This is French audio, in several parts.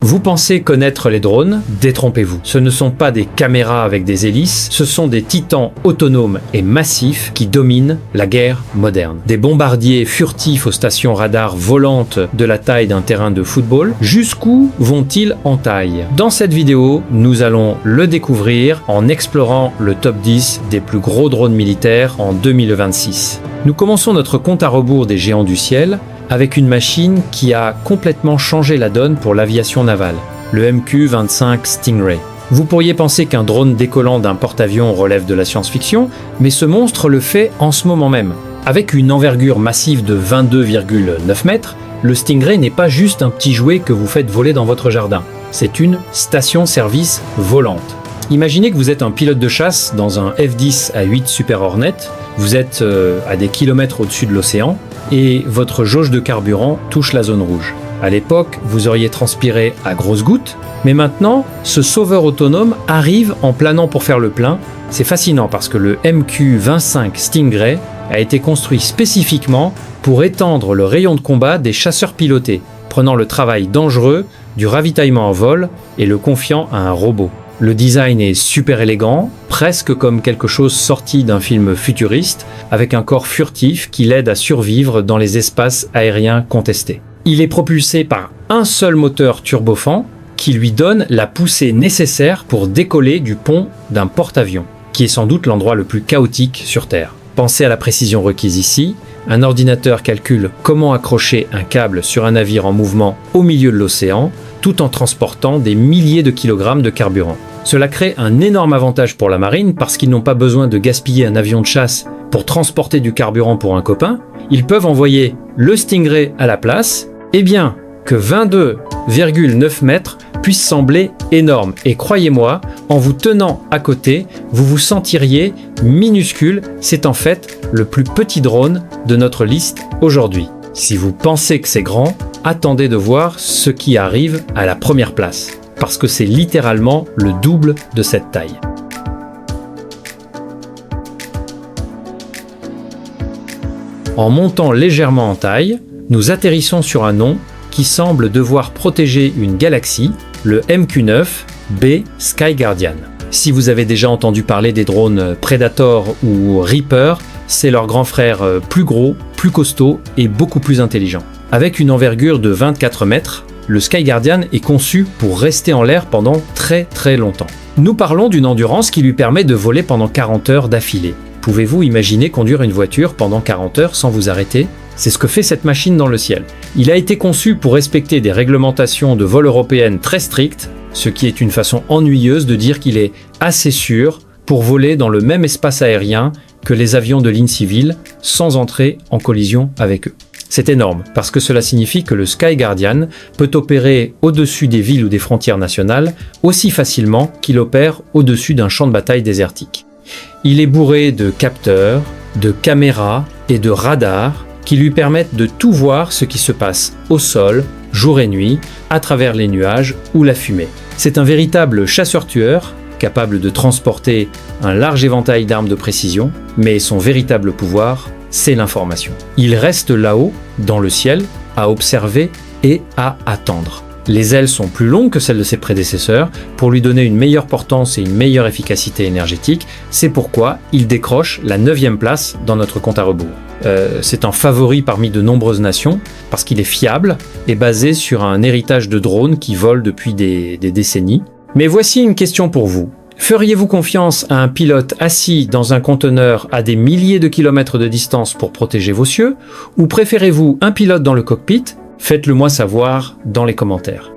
Vous pensez connaître les drones? Détrompez-vous. Ce ne sont pas des caméras avec des hélices, ce sont des titans autonomes et massifs qui dominent la guerre moderne. Des bombardiers furtifs aux stations radar volantes de la taille d'un terrain de football, jusqu'où vont-ils en taille? Dans cette vidéo, nous allons le découvrir en explorant le top 10 des plus gros drones militaires en 2026. Nous commençons notre compte à rebours des géants du ciel avec une machine qui a complètement changé la donne pour l'aviation navale, le MQ-25 Stingray. Vous pourriez penser qu'un drone décollant d'un porte-avions relève de la science-fiction, mais ce monstre le fait en ce moment même. Avec une envergure massive de 22,9 mètres, le Stingray n'est pas juste un petit jouet que vous faites voler dans votre jardin. C'est une station-service volante. Imaginez que vous êtes un pilote de chasse dans un F-10 à 8 Super Hornet, vous êtes à des kilomètres au-dessus de l'océan, et votre jauge de carburant touche la zone rouge. À l'époque, vous auriez transpiré à grosses gouttes, mais maintenant, ce sauveur autonome arrive en planant pour faire le plein. C'est fascinant parce que le MQ-25 Stingray a été construit spécifiquement pour étendre le rayon de combat des chasseurs pilotés, prenant le travail dangereux du ravitaillement en vol et le confiant à un robot. Le design est super élégant, presque comme quelque chose sorti d'un film futuriste, avec un corps furtif qui l'aide à survivre dans les espaces aériens contestés. Il est propulsé par un seul moteur turbofan qui lui donne la poussée nécessaire pour décoller du pont d'un porte-avions, qui est sans doute l'endroit le plus chaotique sur Terre. Pensez à la précision requise ici. Un ordinateur calcule comment accrocher un câble sur un navire en mouvement au milieu de l'océan, tout en transportant des milliers de kilogrammes de carburant. Cela crée un énorme avantage pour la marine parce qu'ils n'ont pas besoin de gaspiller un avion de chasse pour transporter du carburant pour un copain. Ils peuvent envoyer le Stingray à la place, et bien que 22,9 mètres puisse sembler énorme. Et croyez-moi, en vous tenant à côté, vous vous sentiriez minuscule. C'est en fait le plus petit drone de notre liste aujourd'hui. Si vous pensez que c'est grand, attendez de voir ce qui arrive à la première place, parce que c'est littéralement le double de cette taille. En montant légèrement en taille, nous atterrissons sur un nom qui semble devoir protéger une galaxie, le MQ-9B Sky Guardian. Si vous avez déjà entendu parler des drones Predator ou Reaper, c'est leur grand frère plus gros, plus costaud et beaucoup plus intelligent. Avec une envergure de 24 mètres, le Sky Guardian est conçu pour rester en l'air pendant très longtemps. Nous parlons d'une endurance qui lui permet de voler pendant 40 heures d'affilée. Pouvez-vous imaginer conduire une voiture pendant 40 heures sans vous arrêter? C'est ce que fait cette machine dans le ciel. Il a été conçu pour respecter des réglementations de vol européennes très strictes, ce qui est une façon ennuyeuse de dire qu'il est assez sûr pour voler dans le même espace aérien que les avions de ligne civile sans entrer en collision avec eux. C'est énorme, parce que cela signifie que le Sky Guardian peut opérer au-dessus des villes ou des frontières nationales aussi facilement qu'il opère au-dessus d'un champ de bataille désertique. Il est bourré de capteurs, de caméras et de radars qui lui permettent de tout voir ce qui se passe au sol, jour et nuit, à travers les nuages ou la fumée. C'est un véritable chasseur-tueur, capable de transporter un large éventail d'armes de précision, mais son véritable pouvoir, c'est l'information. Il reste là-haut, dans le ciel, à observer et à attendre. Les ailes sont plus longues que celles de ses prédécesseurs pour lui donner une meilleure portance et une meilleure efficacité énergétique. C'est pourquoi il décroche la 9e place dans notre compte à rebours. C'est un favori parmi de nombreuses nations parce qu'il est fiable et basé sur un héritage de drones qui volent depuis des décennies. Mais voici une question pour vous. Feriez-vous confiance à un pilote assis dans un conteneur à des milliers de kilomètres de distance pour protéger vos cieux, ou préférez-vous un pilote dans le cockpit? Faites-le moi savoir dans les commentaires.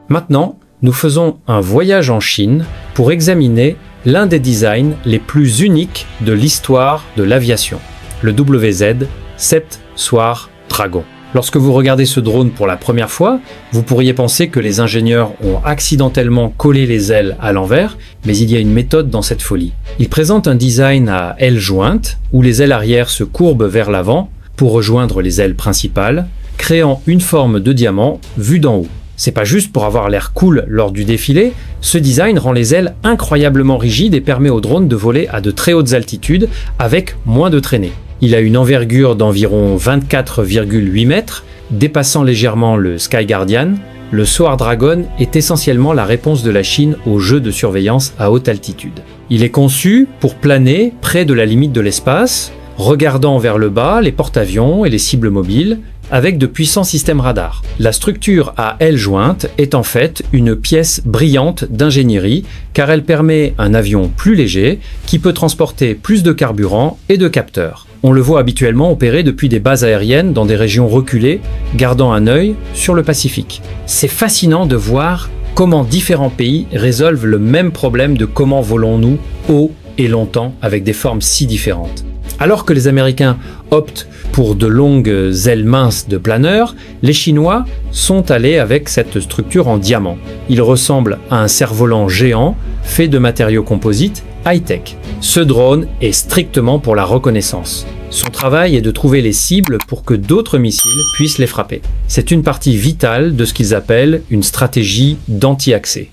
Maintenant, nous faisons un voyage en Chine pour examiner l'un des designs les plus uniques de l'histoire de l'aviation, le WZ-7 Soir Dragon. Lorsque vous regardez ce drone pour la première fois, vous pourriez penser que les ingénieurs ont accidentellement collé les ailes à l'envers, mais il y a une méthode dans cette folie. Il présente un design à ailes jointes, où les ailes arrière se courbent vers l'avant pour rejoindre les ailes principales, créant une forme de diamant vue d'en haut. C'est pas juste pour avoir l'air cool lors du défilé, ce design rend les ailes incroyablement rigides et permet au drone de voler à de très hautes altitudes avec moins de traînées. Il a une envergure d'environ 24,8 mètres Dépassant légèrement le Sky Guardian, le Soar Dragon est essentiellement la réponse de la Chine au jeu de surveillance à haute altitude. Il est conçu pour planer près de la limite de l'espace, regardant vers le bas les porte-avions et les cibles mobiles, avec de puissants systèmes radars. La structure à ailes jointes est en fait une pièce brillante d'ingénierie car elle permet un avion plus léger qui peut transporter plus de carburant et de capteurs. On le voit habituellement opérer depuis des bases aériennes dans des régions reculées, gardant un œil sur le Pacifique. C'est fascinant de voir comment différents pays résolvent le même problème de comment volons-nous haut et longtemps avec des formes si différentes. Alors que les Américains optent pour de longues ailes minces de planeurs, les Chinois sont allés avec cette structure en diamant. Il ressemble à un cerf-volant géant fait de matériaux composites high-tech. Ce drone est strictement pour la reconnaissance. Son travail est de trouver les cibles pour que d'autres missiles puissent les frapper. C'est une partie vitale de ce qu'ils appellent une stratégie d'anti-accès.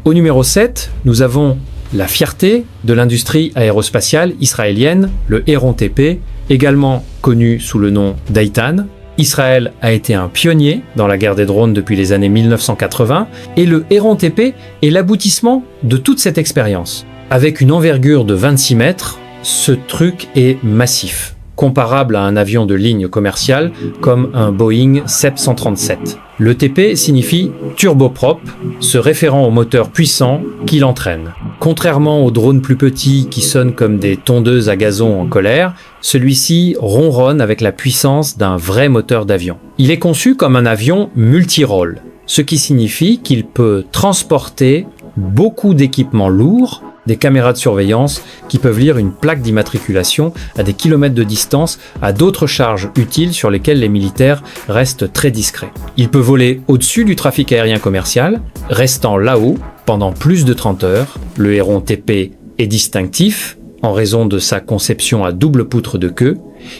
Au numéro 7, nous avons la fierté de l'industrie aérospatiale israélienne, le Héron TP, également connu sous le nom d'Eitan. Israël a été un pionnier dans la guerre des drones depuis les années 1980 et le Héron TP est l'aboutissement de toute cette expérience. Avec une envergure de 26 mètres, ce truc est massif, comparable à un avion de ligne commerciale comme un Boeing 737. Le TP signifie turboprop, se référant au moteur puissant qui l'entraîne. Contrairement aux drones plus petits qui sonnent comme des tondeuses à gazon en colère, celui-ci ronronne avec la puissance d'un vrai moteur d'avion. Il est conçu comme un avion multirôle, ce qui signifie qu'il peut transporter beaucoup d'équipements lourds, des caméras de surveillance qui peuvent lire une plaque d'immatriculation à des kilomètres de distance à d'autres charges utiles sur lesquelles les militaires restent très discrets. Il peut voler au-dessus du trafic aérien commercial, restant là-haut pendant plus de 30 heures. Le Héron TP est distinctif en raison de sa conception à double poutre de queue,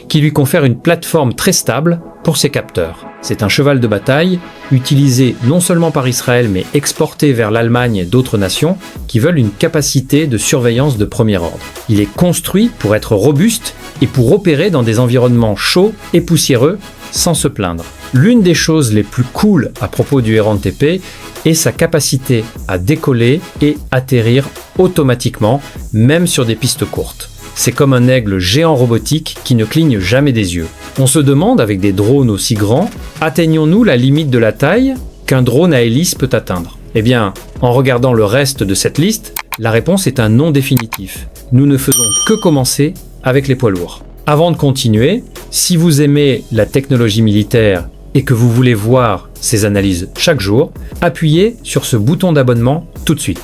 qui lui confère une plateforme très stable pour ses capteurs. C'est un cheval de bataille utilisé non seulement par Israël mais exporté vers l'Allemagne et d'autres nations qui veulent une capacité de surveillance de premier ordre. Il est construit pour être robuste et pour opérer dans des environnements chauds et poussiéreux sans se plaindre. L'une des choses les plus cool à propos du Héron TP est sa capacité à décoller et atterrir automatiquement, même sur des pistes courtes. C'est comme un aigle géant robotique qui ne cligne jamais des yeux. On se demande, avec des drones aussi grands, atteignons-nous la limite de la taille qu'un drone à hélice peut atteindre? Eh bien, en regardant le reste de cette liste, la réponse est un non définitif. Nous ne faisons que commencer avec les poids lourds. Avant de continuer, si vous aimez la technologie militaire et que vous voulez voir ces analyses chaque jour, appuyez sur ce bouton d'abonnement tout de suite.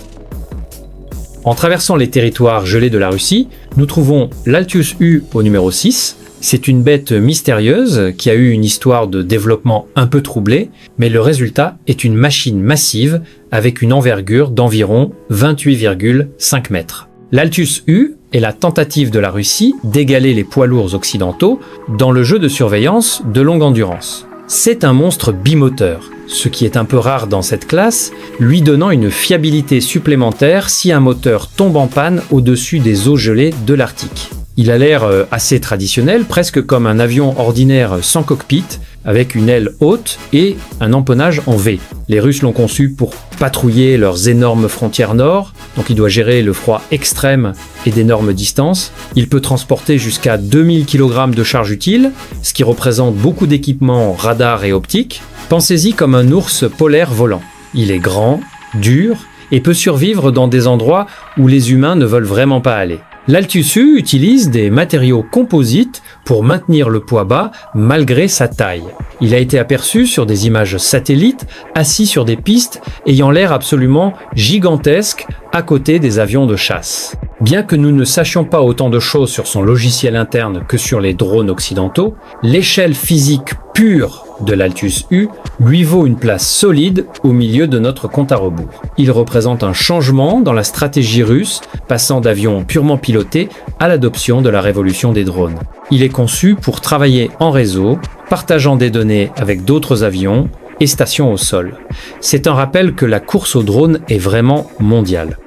En traversant les territoires gelés de la Russie, nous trouvons l'Altius U au numéro 6. C'est une bête mystérieuse qui a eu une histoire de développement un peu troublée, mais le résultat est une machine massive avec une envergure d'environ 28,5 mètres. L'Altius U est la tentative de la Russie d'égaler les poids lourds occidentaux dans le jeu de surveillance de longue endurance. C'est un monstre bimoteur, ce qui est un peu rare dans cette classe, lui donnant une fiabilité supplémentaire si un moteur tombe en panne au-dessus des eaux gelées de l'Arctique. Il a l'air assez traditionnel, presque comme un avion ordinaire sans cockpit, avec une aile haute et un empennage en V. Les Russes l'ont conçu pour patrouiller leurs énormes frontières nord, donc il doit gérer le froid extrême et d'énormes distances. Il peut transporter jusqu'à 2000 kg de charge utile, ce qui représente beaucoup d'équipements radar et optiques. Pensez-y comme un ours polaire volant. Il est grand, dur et peut survivre dans des endroits où les humains ne veulent vraiment pas aller. L'Altius U utilise des matériaux composites pour maintenir le poids bas malgré sa taille. Il a été aperçu sur des images satellites, assis sur des pistes ayant l'air absolument gigantesques à côté des avions de chasse. Bien que nous ne sachions pas autant de choses sur son logiciel interne que sur les drones occidentaux, l'échelle physique pure de l'Altius U lui vaut une place solide au milieu de notre compte à rebours. Il représente un changement dans la stratégie russe, passant d'avions purement pilotés à l'adoption de la révolution des drones. Il est conçu pour travailler en réseau, partageant des données avec d'autres avions et stations au sol. C'est un rappel que la course aux drones est vraiment mondiale.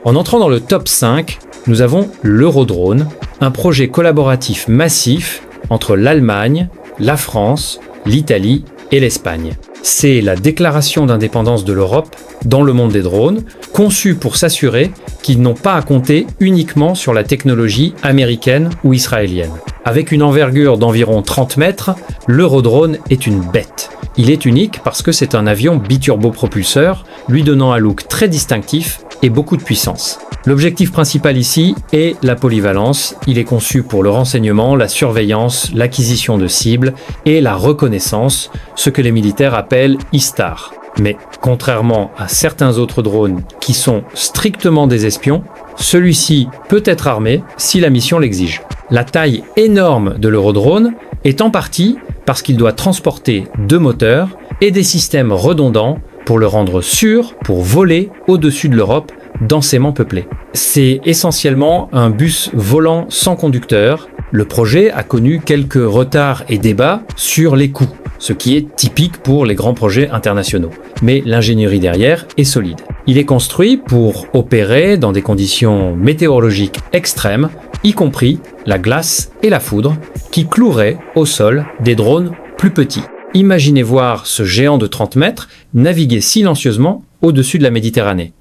En entrant dans le top 5, nous avons l'Eurodrone, un projet collaboratif massif entre l'Allemagne, la France, l'Italie et l'Espagne. C'est la déclaration d'indépendance de l'Europe dans le monde des drones, conçue pour s'assurer qu'ils n'ont pas à compter uniquement sur la technologie américaine ou israélienne. Avec une envergure d'environ 30 mètres, l'Eurodrone est une bête. Il est unique parce que c'est un avion biturbopropulseur, lui donnant un look très distinctif et beaucoup de puissance. L'objectif principal ici est la polyvalence. Il est conçu pour le renseignement, la surveillance, l'acquisition de cibles et la reconnaissance, ce que les militaires appellent ISTAR. Mais contrairement à certains autres drones qui sont strictement des espions, celui-ci peut être armé si la mission l'exige. La taille énorme de l'Eurodrone est en partie parce qu'il doit transporter 2 moteurs et des systèmes redondants pour le rendre sûr pour voler au-dessus de l'Europe densément peuplée. C'est essentiellement un bus volant sans conducteur. Le projet a connu quelques retards et débats sur les coûts, ce qui est typique pour les grands projets internationaux. Mais l'ingénierie derrière est solide. Il est construit pour opérer dans des conditions météorologiques extrêmes, y compris la glace et la foudre, qui cloueraient au sol des drones plus petits. Imaginez voir ce géant de 30 mètres naviguer silencieusement au-dessus de la Méditerranée.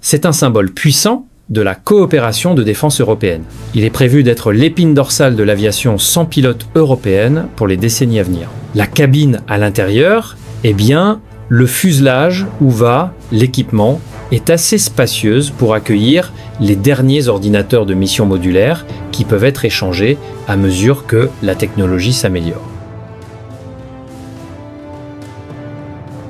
C'est un symbole puissant de la coopération de défense européenne. Il est prévu d'être l'épine dorsale de l'aviation sans pilote européenne pour les décennies à venir. La cabine à l'intérieur, eh bien, le fuselage où va l'équipement est assez spacieuse pour accueillir les derniers ordinateurs de mission modulaire qui peuvent être échangés à mesure que la technologie s'améliore.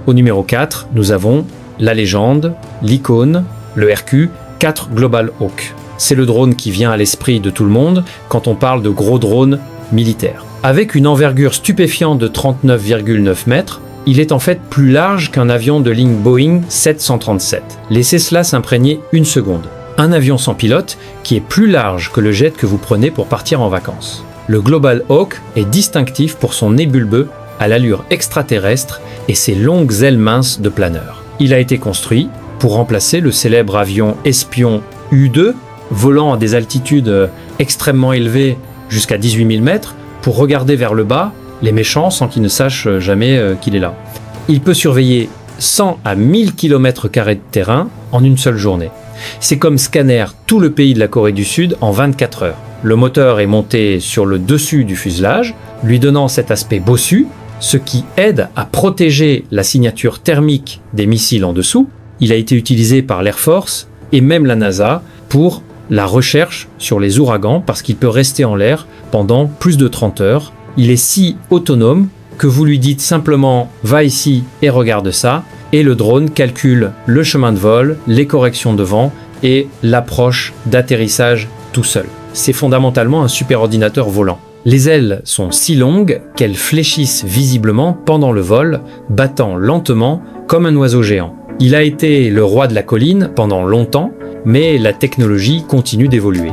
Au numéro 4, nous avons la légende, l'icône, le RQ-4 Global Hawk. C'est le drone qui vient à l'esprit de tout le monde quand on parle de gros drones militaires. Avec une envergure stupéfiante de 39,9 mètres, il est en fait plus large qu'un avion de ligne Boeing 737. Laissez cela s'imprégner une seconde. Un avion sans pilote qui est plus large que le jet que vous prenez pour partir en vacances. Le Global Hawk est distinctif pour son nez bulbeux à l'allure extraterrestre et ses longues ailes minces de planeur. Il a été construit pour remplacer le célèbre avion espion U-2, volant à des altitudes extrêmement élevées jusqu'à 18 000 mètres, pour regarder vers le bas les méchants sans qu'ils ne sachent jamais qu'il est là. Il peut surveiller 100 à 1000 km² de terrain en une seule journée. C'est comme scanner tout le pays de la Corée du Sud en 24 heures. Le moteur est monté sur le dessus du fuselage, lui donnant cet aspect bossu, ce qui aide à protéger la signature thermique des missiles en dessous. Il a été utilisé par l'Air Force et même la NASA pour la recherche sur les ouragans parce qu'il peut rester en l'air pendant plus de 30 heures. Il est si autonome que vous lui dites simplement « va ici et regarde ça » et le drone calcule le chemin de vol, les corrections de vent et l'approche d'atterrissage tout seul. C'est fondamentalement un superordinateur volant. Les ailes sont si longues qu'elles fléchissent visiblement pendant le vol, battant lentement comme un oiseau géant. Il a été le roi de la colline pendant longtemps, mais la technologie continue d'évoluer.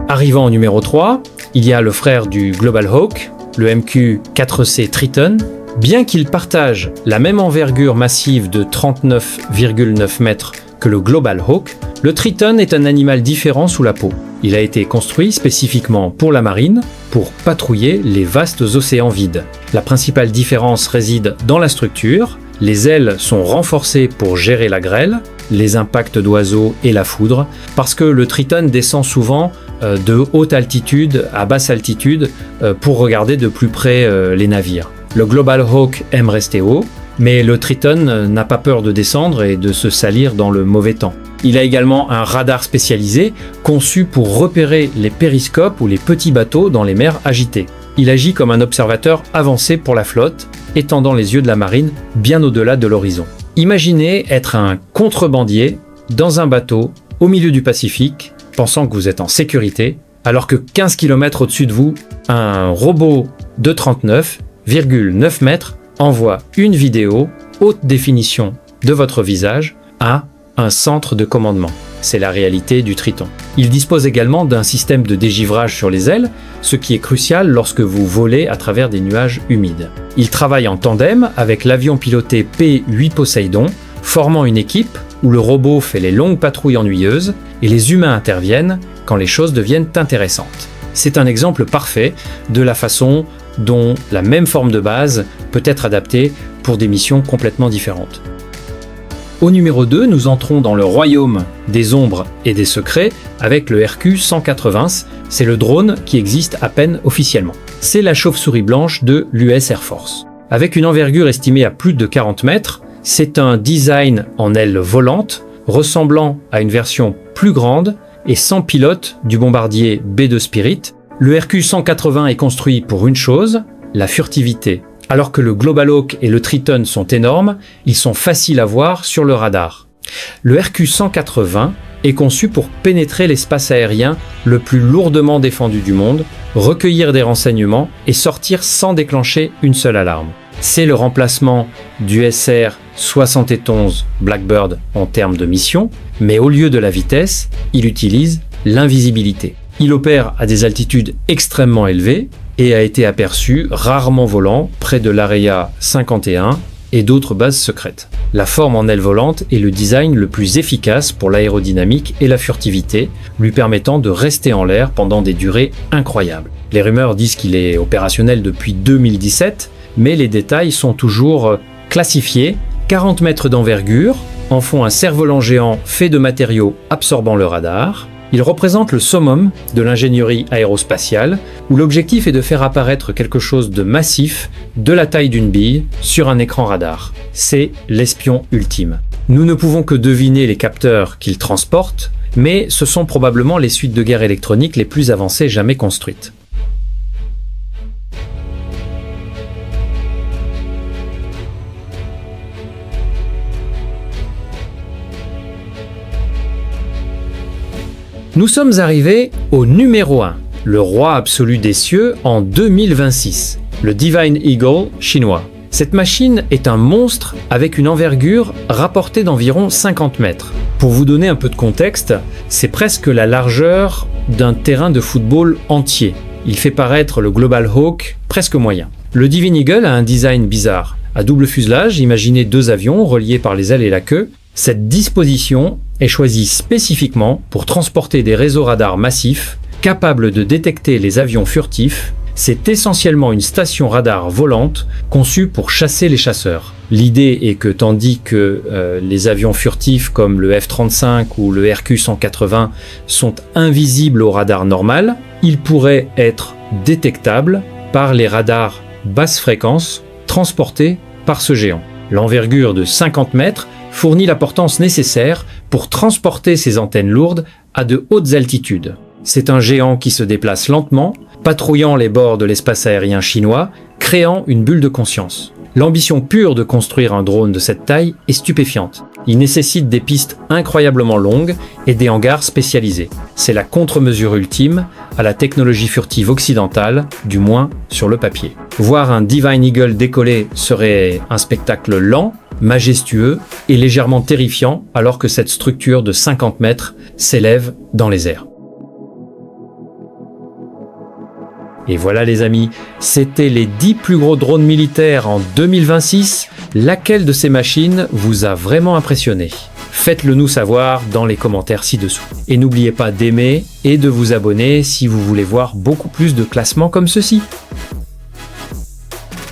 Arrivant au numéro 3, il y a le frère du Global Hawk, le MQ-4C Triton. Bien qu'il partage la même envergure massive de 39,9 mètres que le Global Hawk, le Triton est un animal différent sous la peau. Il a été construit spécifiquement pour la marine, pour patrouiller les vastes océans vides. La principale différence réside dans la structure. Les ailes sont renforcées pour gérer la grêle, les impacts d'oiseaux et la foudre, parce que le Triton descend souvent de haute altitude à basse altitude pour regarder de plus près les navires. Le Global Hawk aime rester haut, mais le Triton n'a pas peur de descendre et de se salir dans le mauvais temps. Il a également un radar spécialisé conçu pour repérer les périscopes ou les petits bateaux dans les mers agitées. Il agit comme un observateur avancé pour la flotte, étendant les yeux de la marine bien au-delà de l'horizon. Imaginez être un contrebandier dans un bateau au milieu du Pacifique, pensant que vous êtes en sécurité, alors que 15 km au-dessus de vous, un robot de 39,9 mètres envoie une vidéo haute définition de votre visage à un centre de commandement. C'est la réalité du Triton. Il dispose également d'un système de dégivrage sur les ailes, ce qui est crucial lorsque vous volez à travers des nuages humides. Il travaille en tandem avec l'avion piloté P-8 Poseidon, formant une équipe où le robot fait les longues patrouilles ennuyeuses et les humains interviennent quand les choses deviennent intéressantes. C'est un exemple parfait de la façon dont la même forme de base peut être adaptée pour des missions complètement différentes. Au numéro 2, nous entrons dans le royaume des ombres et des secrets avec le RQ-180. C'est le drone qui existe à peine officiellement. C'est la chauve-souris blanche de l'US Air Force. Avec une envergure estimée à plus de 40 mètres, c'est un design en aile volante ressemblant à une version plus grande et sans pilote du bombardier B-2 Spirit. Le RQ-180 est construit pour une chose, la furtivité. Alors que le Global Hawk et le Triton sont énormes, ils sont faciles à voir sur le radar. Le RQ-180 est conçu pour pénétrer l'espace aérien le plus lourdement défendu du monde, recueillir des renseignements et sortir sans déclencher une seule alarme. C'est le remplacement du SR-71 Blackbird en termes de mission, mais au lieu de la vitesse, il utilise l'invisibilité. Il opère à des altitudes extrêmement élevées et a été aperçu rarement volant près de l'Area 51 et d'autres bases secrètes. La forme en aile volante est le design le plus efficace pour l'aérodynamique et la furtivité, lui permettant de rester en l'air pendant des durées incroyables. Les rumeurs disent qu'il est opérationnel depuis 2017, mais les détails sont toujours classifiés. 40 mètres d'envergure en font un cerf-volant géant fait de matériaux absorbant le radar. Il représente le summum de l'ingénierie aérospatiale, où l'objectif est de faire apparaître quelque chose de massif, de la taille d'une bille, sur un écran radar. C'est l'espion ultime. Nous ne pouvons que deviner les capteurs qu'il transporte, mais ce sont probablement les suites de guerre électronique les plus avancées jamais construites. Nous sommes arrivés au numéro 1, le roi absolu des cieux en 2026, le Divine Eagle chinois. Cette machine est un monstre avec une envergure rapportée d'environ 50 mètres. Pour vous donner un peu de contexte, c'est presque la largeur d'un terrain de football entier. Il fait paraître le Global Hawk presque moyen. Le Divine Eagle a un design bizarre. À double fuselage, imaginez deux avions reliés par les ailes et la queue. Cette disposition est choisie spécifiquement pour transporter des réseaux radars massifs capables de détecter les avions furtifs. C'est essentiellement une station radar volante conçue pour chasser les chasseurs. L'idée est que tandis que les avions furtifs comme le F-35 ou le RQ-180 sont invisibles au radar normal, ils pourraient être détectables par les radars basse fréquence transportés par ce géant. L'envergure de 50 mètres fournit la portance nécessaire pour transporter ces antennes lourdes à de hautes altitudes. C'est un géant qui se déplace lentement, patrouillant les bords de l'espace aérien chinois, créant une bulle de conscience. L'ambition pure de construire un drone de cette taille est stupéfiante. Il nécessite des pistes incroyablement longues et des hangars spécialisés. C'est la contre-mesure ultime à la technologie furtive occidentale, du moins sur le papier. Voir un Divine Eagle décoller serait un spectacle lent, majestueux et légèrement terrifiant alors que cette structure de 50 mètres s'élève dans les airs. Et voilà les amis, c'était les 10 plus gros drones militaires en 2026. Laquelle de ces machines vous a vraiment impressionné ? Faites-le nous savoir dans les commentaires ci-dessous. Et n'oubliez pas d'aimer et de vous abonner si vous voulez voir beaucoup plus de classements comme ceci.